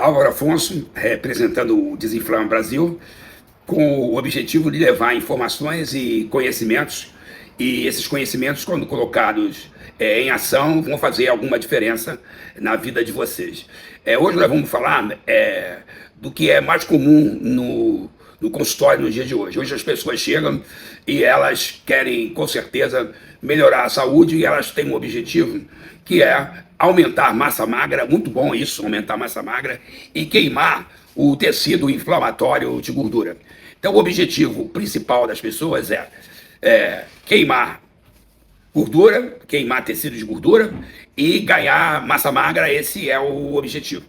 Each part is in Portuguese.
Álvaro Afonso, representando o Desinflama Brasil, com o objetivo de levar informações e conhecimentos, e esses conhecimentos, quando colocados em ação, vão fazer alguma diferença na vida de vocês. Hoje nós vamos falar do que é mais comum no consultório no dia de hoje. Hoje as pessoas chegam e elas querem, com certeza, melhorar a saúde, e elas têm um objetivo que é aumentar massa magra. Muito bom isso, aumentar massa magra e queimar o tecido inflamatório de gordura. Então o objetivo principal das pessoas é queimar gordura, queimar tecido de gordura e ganhar massa magra. Esse é o objetivo.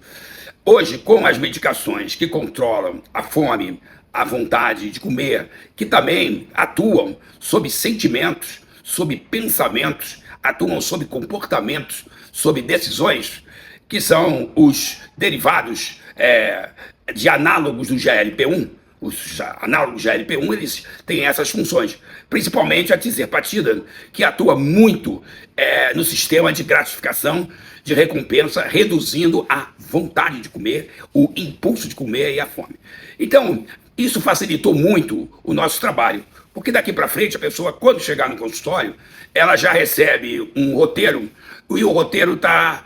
Hoje, com as medicações que controlam a fome, a vontade de comer, que também atuam sobre sentimentos, sobre pensamentos, atuam sobre comportamentos, sobre decisões, que são os derivados de análogos do GLP-1. Os análogos GLP-1, eles têm essas funções, principalmente a tirzepatida, que atua muito no sistema de gratificação, de recompensa, reduzindo a vontade de comer, o impulso de comer e a fome. Então, isso facilitou muito o nosso trabalho, porque daqui para frente a pessoa, quando chegar no consultório, ela já recebe um roteiro, e o roteiro está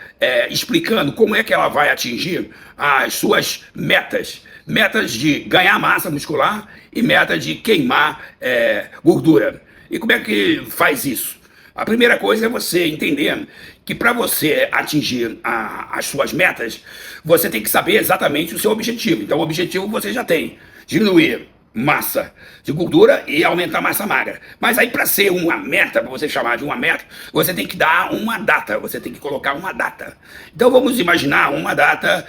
explicando como é que ela vai atingir as suas metas. Metas de ganhar massa muscular e metas de queimar gordura. E como é que faz isso? A primeira coisa é você entender que para você atingir as suas metas, você tem que saber exatamente o seu objetivo. Então o objetivo você já tem: diminuir massa de gordura e aumentar massa magra. Mas aí, para ser uma meta, para você chamar de uma meta, você tem que dar uma data, você tem que colocar uma data. Então vamos imaginar uma data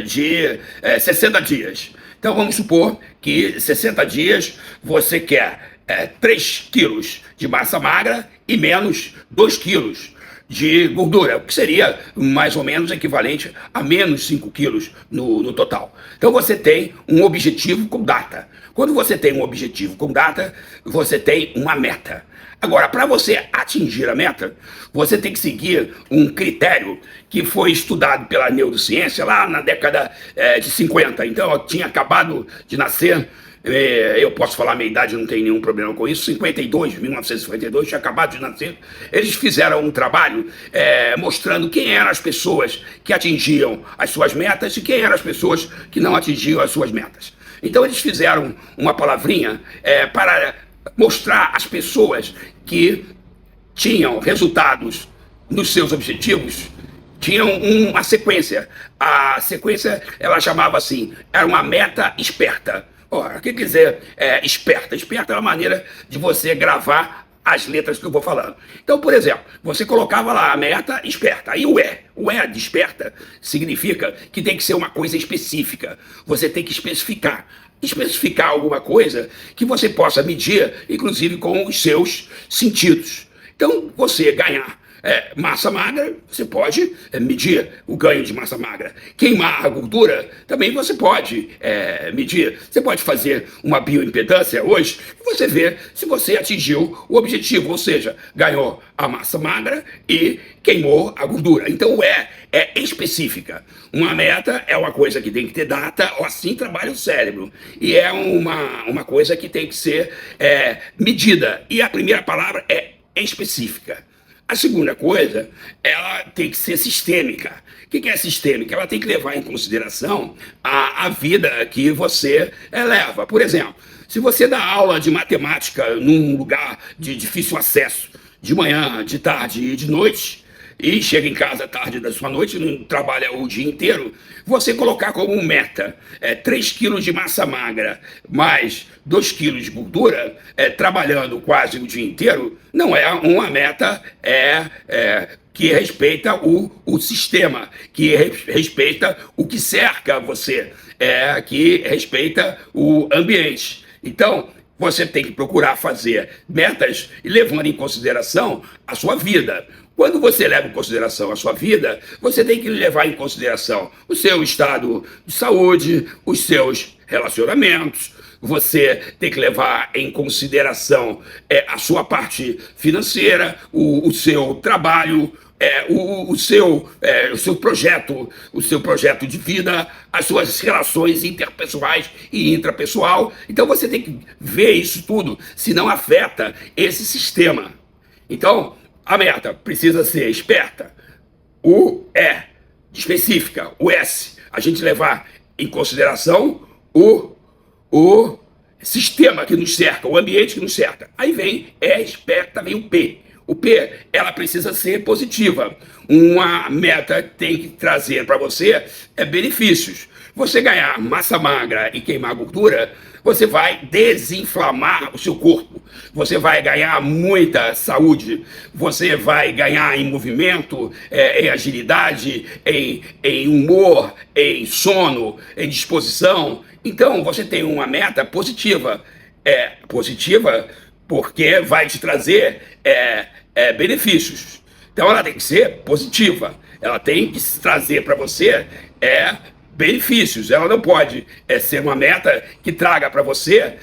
de 60 dias. Então vamos supor que 60 dias você quer 3 quilos de massa magra e menos 2 quilos de gordura, o que seria mais ou menos equivalente a menos 5 quilos no total. Então você tem um objetivo com data. Quando você tem um objetivo com data, você tem uma meta. Agora, para você atingir a meta, você tem que seguir um critério que foi estudado pela neurociência lá na década de 50. Então eu tinha acabado de nascer. Eu posso falar a minha idade, não tem nenhum problema com isso. 1952, tinha acabado de nascer. Eles fizeram um trabalho mostrando quem eram as pessoas que atingiam as suas metas e quem eram as pessoas que não atingiam as suas metas. Então eles fizeram uma palavrinha para mostrar as pessoas que tinham resultados nos seus objetivos, tinham uma sequência. A sequência, ela chamava assim, era uma meta esperta. Ora, o que quer dizer esperta? Esperta é uma maneira de você gravar as letras que eu vou falando. Então, por exemplo, você colocava lá a meta esperta, aí o E de esperta significa que tem que ser uma coisa específica. Você tem que especificar alguma coisa que você possa medir, inclusive com os seus sentidos. Então, você ganhar massa magra, você pode medir o ganho de massa magra. Queimar a gordura, também você pode medir. Você pode fazer uma bioimpedância hoje e você vê se você atingiu o objetivo, ou seja, ganhou a massa magra e queimou a gordura. Então o é específica. Uma meta é uma coisa que tem que ter data, ou assim trabalha o cérebro. E é uma coisa que tem que ser medida. E a primeira palavra é específica. A segunda coisa, ela tem que ser sistêmica. O que é sistêmica? Ela tem que levar em consideração a vida que você leva. Por exemplo, se você dá aula de matemática num lugar de difícil acesso, de manhã, de tarde e de noite, e chega em casa tarde da sua noite, não trabalha o dia inteiro, você colocar como meta 3 quilos de massa magra mais 2 quilos de gordura, trabalhando quase o dia inteiro, não é uma meta que respeita o sistema, que respeita o que cerca você, que respeita o ambiente. Então, você tem que procurar fazer metas levando em consideração a sua vida. Quando você leva em consideração a sua vida, você tem que levar em consideração o seu estado de saúde, os seus relacionamentos. Você tem que levar em consideração a sua parte financeira, o seu trabalho, o seu projeto de vida, as suas relações interpessoais e intrapessoal. Então você tem que ver isso tudo, senão afeta esse sistema. Então, a meta precisa ser esperta. O E, específica. O S, a gente levar em consideração o sistema que nos cerca, o ambiente que nos cerca. Aí vem E, esperta, vem o P. O P, ela precisa ser positiva. Uma meta tem que trazer para você benefícios. Você ganhar massa magra e queimar gordura, você vai desinflamar o seu corpo. Você vai ganhar muita saúde. Você vai ganhar em movimento, em agilidade, em humor, em sono, em disposição. Então, você tem uma meta positiva. Positiva porque vai te trazer benefícios. Então, ela tem que ser positiva. Ela tem que trazer para você benefícios. Ela não pode ser uma meta que traga para você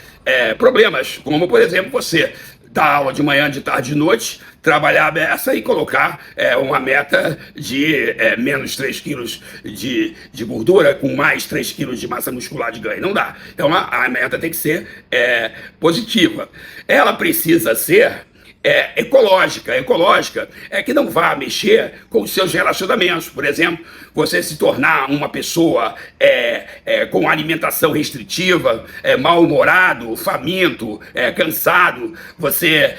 problemas, como, por exemplo, você dar aula de manhã, de tarde, de noite, trabalhar a beça e colocar uma meta de menos 3 quilos de gordura com mais 3 quilos de massa muscular de ganho. Não dá. Então, a meta tem que ser positiva. Ela precisa ser ecológica. Ecológica é que não vá mexer com os seus relacionamentos. Por exemplo, você se tornar uma pessoa com alimentação restritiva, mal-humorado, faminto, cansado, você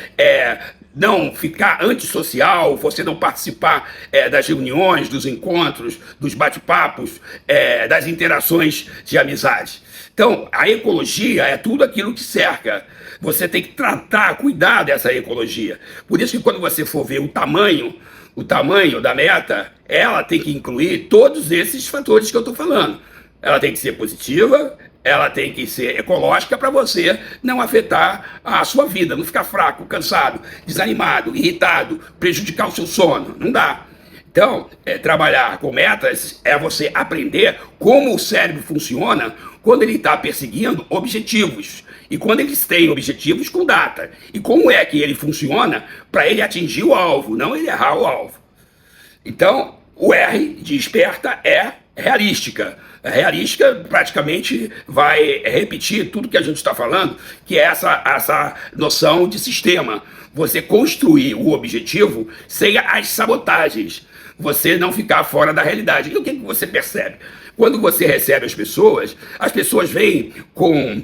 não ficar antissocial, você não participar das reuniões, dos encontros, dos bate-papos, das interações de amizade. Então, a ecologia é tudo aquilo que cerca. Você tem que tratar, cuidar dessa ecologia. Por isso que quando você for ver o tamanho da meta, ela tem que incluir todos esses fatores que eu estou falando. Ela tem que ser positiva, ela tem que ser ecológica para você não afetar a sua vida, não ficar fraco, cansado, desanimado, irritado, prejudicar o seu sono. Não dá. Então, trabalhar com metas é você aprender como o cérebro funciona quando ele está perseguindo objetivos. E quando eles têm objetivos com data. E como é que ele funciona para ele atingir o alvo, não ele errar o alvo. Então, o R de esperta é realística. A realística praticamente vai repetir tudo que a gente está falando, que é essa noção de sistema. Você construir o objetivo sem as sabotagens. Você não ficar fora da realidade. E o que você percebe? Quando você recebe as pessoas vêm com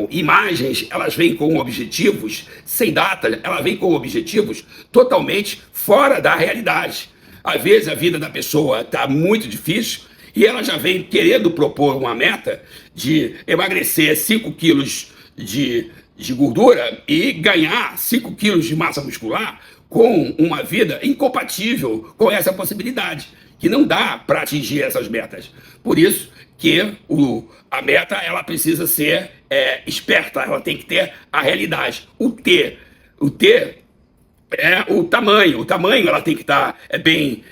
imagens, elas vêm com objetivos sem data, elas vêm com objetivos totalmente fora da realidade. Às vezes a vida da pessoa está muito difícil e ela já vem querendo propor uma meta de emagrecer 5 quilos de gordura e ganhar 5 quilos de massa muscular com uma vida incompatível com essa possibilidade, que não dá para atingir essas metas. Por isso que a meta ela precisa ser esperta, ela tem que ter a realidade. O T é o tamanho ela tem que estar bem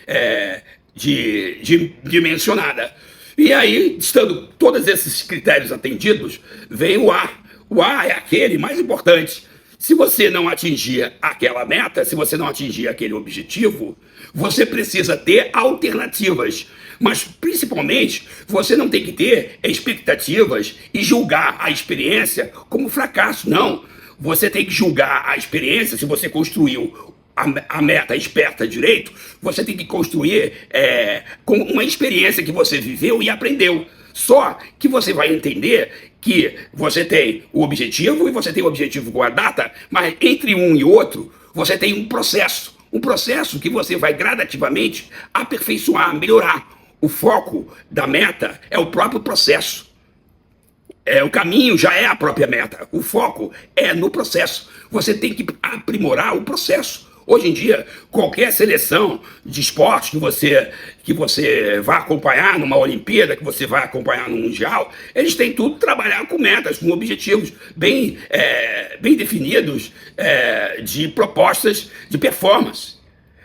dimensionada. E aí, estando todos esses critérios atendidos, vem o A. O A é aquele mais importante. Se você não atingir aquela meta, se você não atingir aquele objetivo, você precisa ter alternativas. Mas, principalmente, você não tem que ter expectativas e julgar a experiência como fracasso, não. Você tem que julgar a experiência, se você construiu a meta esperta direito, você tem que construir com uma experiência que você viveu e aprendeu. Só que você vai entender que você tem o objetivo e você tem o objetivo com a data, mas entre um e outro, você tem um processo que você vai gradativamente aperfeiçoar, melhorar. O foco da meta é o próprio processo. O caminho já é a própria meta. O foco é no processo. Você tem que aprimorar o processo. Hoje em dia, qualquer seleção de esportes que você vai acompanhar numa Olimpíada, que você vai acompanhar no Mundial, eles têm tudo trabalhar com metas, com objetivos bem definidos de propostas de performance.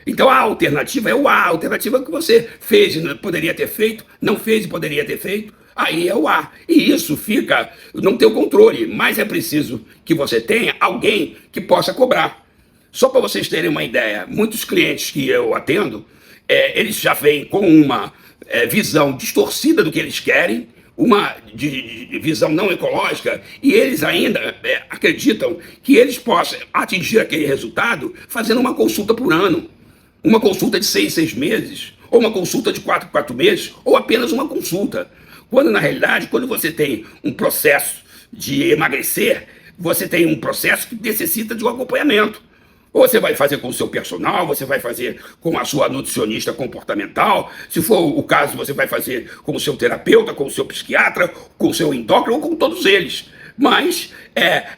Então a alternativa é o A, a alternativa que você fez e poderia ter feito, não fez e poderia ter feito, aí é o A. E isso fica no teu controle, mas é preciso que você tenha alguém que possa cobrar. Só para vocês terem uma ideia, muitos clientes que eu atendo, eles já vêm com uma visão distorcida do que eles querem, uma de visão não ecológica, e eles ainda acreditam que eles possam atingir aquele resultado fazendo uma consulta por ano, uma consulta de 6 em 6 meses, ou uma consulta de 4 em 4 meses, ou apenas uma consulta. Quando, na realidade, quando você tem um processo de emagrecer, você tem um processo que necessita de um acompanhamento. Ou você vai fazer com o seu personal, você vai fazer com a sua nutricionista comportamental, se for o caso, você vai fazer com o seu terapeuta, com o seu psiquiatra, com o seu endócrino, ou com todos eles. Mas é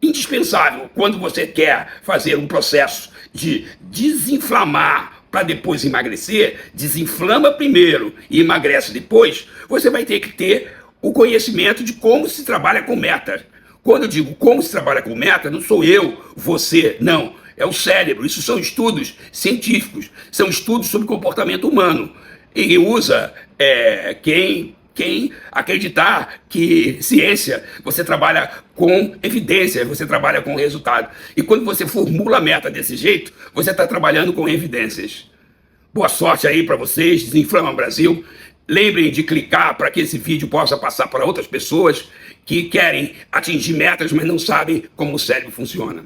indispensável, quando você quer fazer um processo de desinflamar para depois emagrecer, desinflama primeiro e emagrece depois, você vai ter que ter o conhecimento de como se trabalha com meta. Quando eu digo como se trabalha com meta, não sou eu, você, não. É o cérebro. Isso são estudos científicos, são estudos sobre comportamento humano. E usa quem acreditar que ciência, você trabalha com evidência, você trabalha com resultado. E quando você formula a meta desse jeito, você está trabalhando com evidências. Boa sorte aí para vocês, Desinflama Brasil. Lembrem de clicar para que esse vídeo possa passar para outras pessoas que querem atingir metas, mas não sabem como o cérebro funciona.